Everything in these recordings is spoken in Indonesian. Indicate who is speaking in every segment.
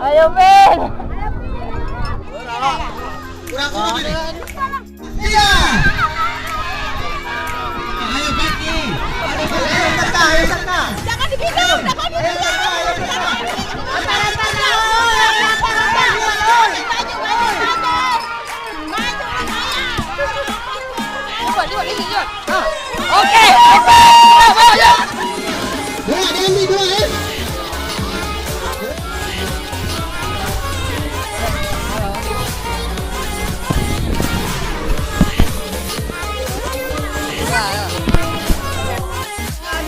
Speaker 1: Ayo, Pin.
Speaker 2: Iya. Ayo Becky. Ayo Tata.
Speaker 3: Jangan dibilang, jangan dibilang.
Speaker 1: Oke.
Speaker 2: Dua Dewi dua ya.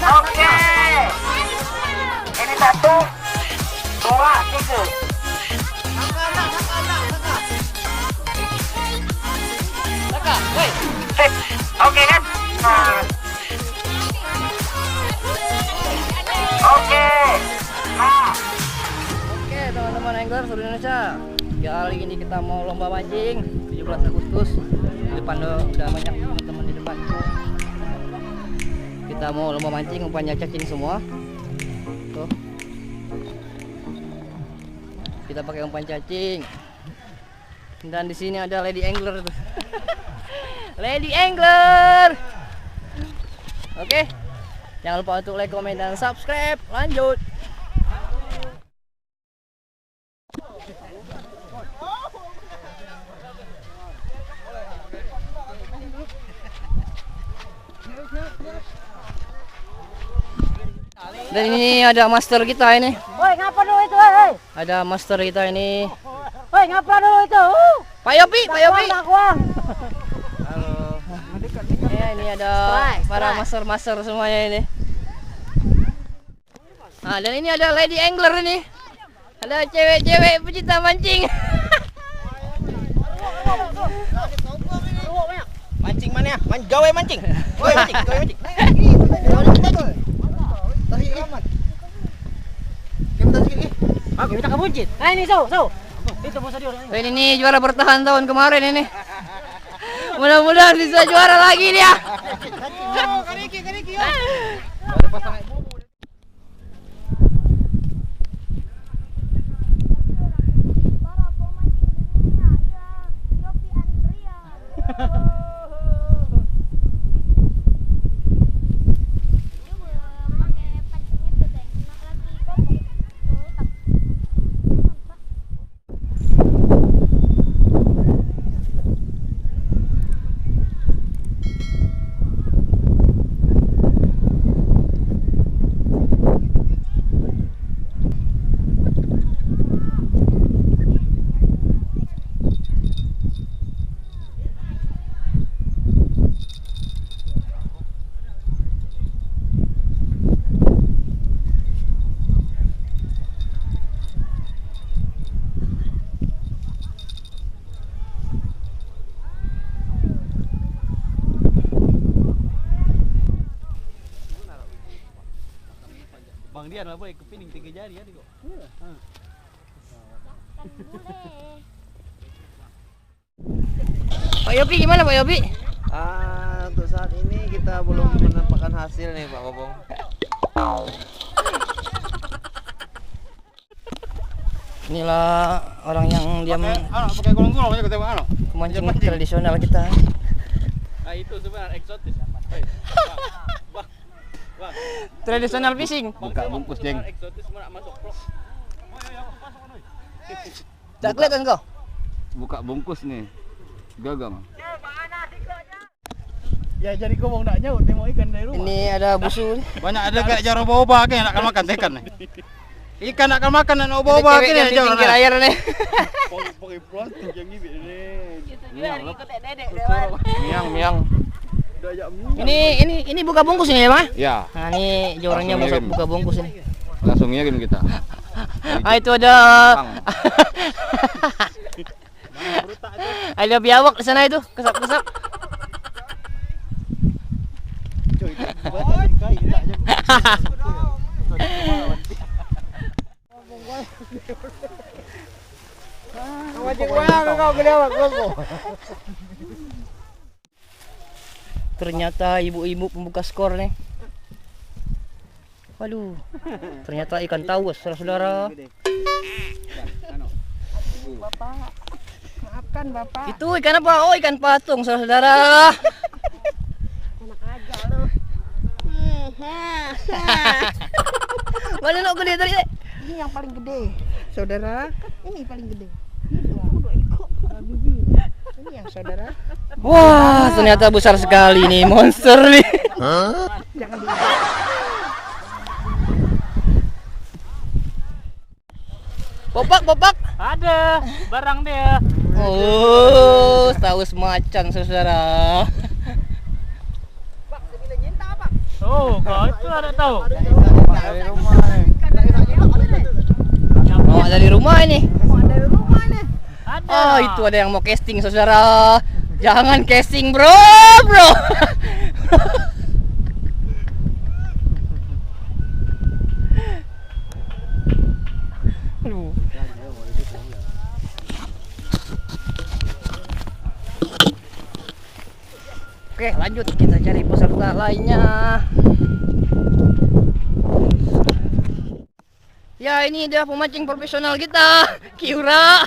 Speaker 1: Oke. Ini 1, 2, 3. Sip. Oke kan? Nah. Oke. Nah. Oke teman-teman angler seluruh Indonesia. Kali ini kita mau lomba mancing 17 Agustus. Di depan udah banyak teman-teman di depan. Kita mau lomba mancing, umpannya cacing semua. Tuh. Kita pakai umpan cacing. Dan di sini ada lady angler tuh. Lady angler. Oke. Jangan lupa untuk like, komen, dan subscribe. Lanjut. Dan ini ada master kita ini.
Speaker 3: Woi, ngapa dulu itu, hei?
Speaker 1: Ada master kita ini.
Speaker 3: Woi, ngapa dulu itu?
Speaker 1: Pak Yopi, Pak Yopi.
Speaker 3: Halo.
Speaker 1: Ya, ini ada para master-master semuanya ini. Nah, dan ini ada lady angler ini. Ada cewek-cewek pecinta mancing.
Speaker 4: Mancing mana ya? Gawe mancing. Gawe mancing, gawe mancing.
Speaker 2: Tahi aman. Kita sini.
Speaker 3: Oke, kita ke buncit. Nah, ini so. Itu bos dia.
Speaker 1: Ini juara bertahan tahun kemarin ini. Mudah-mudahan bisa juara lagi dia.
Speaker 4: Kariki. Bang Dian lah boy, kepiting 3 jari ya kok.
Speaker 1: Pak Yopi gimana Pak Yopi?
Speaker 4: Untuk saat ini kita belum menampakkan hasil nih Pak Bobong.
Speaker 1: Inilah orang yang diam
Speaker 4: Pakai golong-golong aja ketemu
Speaker 1: mancing tradisional kita.
Speaker 4: Nah itu sebenarnya eksotis.
Speaker 1: Tradisional fishing.
Speaker 4: Buka bungkus jeng. Eksotis masuk vlog.
Speaker 1: Tak kelihatan kau?
Speaker 4: Buka bungkus nih. Gagang.
Speaker 2: Ya jadi kau mau nak nyaut mau ikan dari rumah.
Speaker 1: Ini ada busu.
Speaker 4: Banyak ada kayak jaro oba kayak nak akan makan ikan nih. Ikan nak akan makan dan oba kayak
Speaker 1: di pinggir air nih.
Speaker 2: Pakai plastik yang ini
Speaker 4: Miang.
Speaker 1: Ini buka bungkus ini ya, Pak?
Speaker 4: Ya,
Speaker 1: Nah, ini orangnya
Speaker 4: Langsung
Speaker 1: buka bungkus ini.
Speaker 4: langsung ngirim kita.
Speaker 1: Ah, itu ada ada biawak di sana itu, kesap-kesap. Ternyata ibu-ibu pembuka skor nih. Waduh, ternyata ikan tawus, saudara-saudara.
Speaker 3: Bapak. Maafkan Bapak.
Speaker 1: Itu ikan apa? Oh, ikan patung, saudara-saudara.
Speaker 3: Enak aja lu.
Speaker 1: Mana lo gede tadi?
Speaker 3: Ini yang paling gede. Saudara, ini paling gede. Dua ekor. Biji. Ini yang saudara.
Speaker 1: Wah, ternyata besar sekali nih monster nih.
Speaker 3: Jangan di
Speaker 1: Popak.
Speaker 3: Ada barang dia.
Speaker 1: Oh, saus macan, saudara.
Speaker 3: Oh, kau itu ada tahu.
Speaker 2: Dari rumah nih.
Speaker 1: Oh, dari rumah ini.
Speaker 3: Ada.
Speaker 1: Oh, itu ada yang mau casting, saudara. Jangan casting, bro. Oke, lanjut kita cari peserta lainnya. Ya, ini dia pemancing profesional kita, Kiura.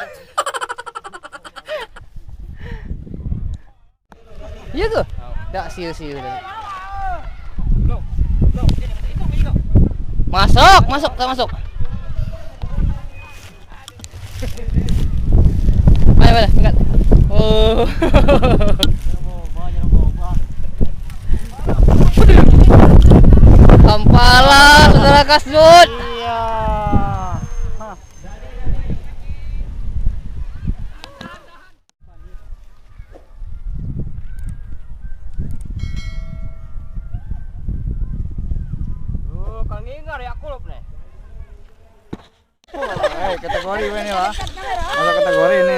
Speaker 1: Iya tuh. Enggak siu-siu tadi. Masuk, tak masuk. Ayo, angkat. Oh. Kampala, saudara kasut.
Speaker 3: Iya.
Speaker 1: Kang Ingar ya kulub nih.
Speaker 2: Kategori ini lah. Masuk kategori ini.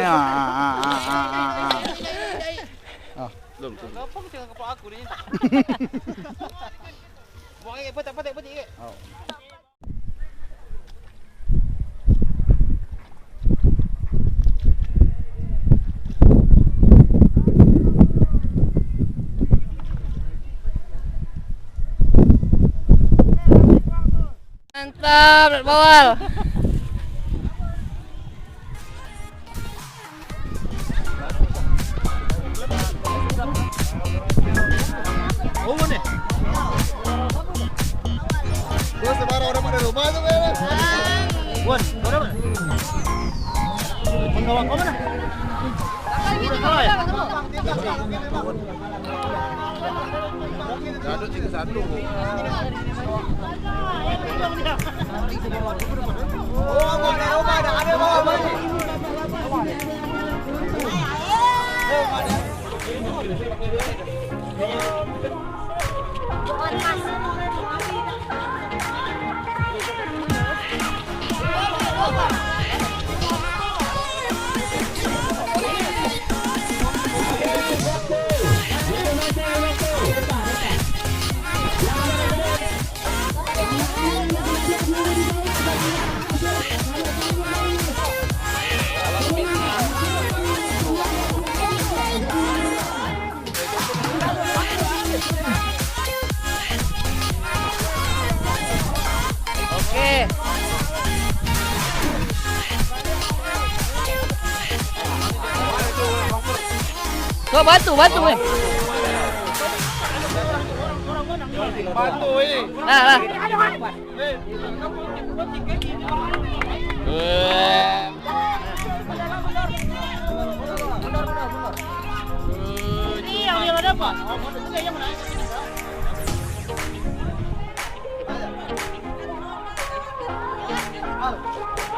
Speaker 2: Belum.
Speaker 4: Apa kita kepala aku ni? Buang lagi, petik. Oh.
Speaker 1: Mantap, bawal.
Speaker 4: Oh ni.
Speaker 2: Gua sebarang orang pada rumah tuh beres.
Speaker 4: Wan, mana mana? Pengawal kau mana?
Speaker 2: Satu. Ada bawa.
Speaker 1: Oke. So, batu nih.
Speaker 2: Batu ini.
Speaker 1: Nah.
Speaker 3: Ini yang dia dapat.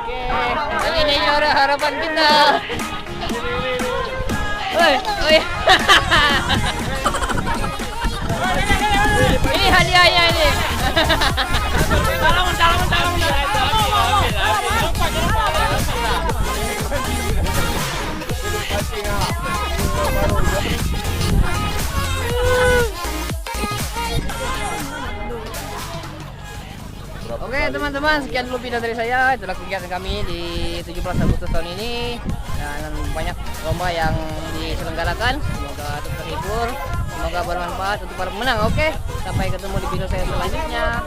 Speaker 1: Oke, kali ini juara harapan kita. Oi. Ini hadiahnya ini.
Speaker 3: Salaman.
Speaker 1: Oke teman-teman, sekian dulu video dari saya. Itulah kegiatan kami di 17 Agustus tahun ini, dan banyak lomba yang diselenggarakan. Semoga terhibur, semoga bermanfaat untuk para pemenang. Oke, sampai ketemu di video saya selanjutnya.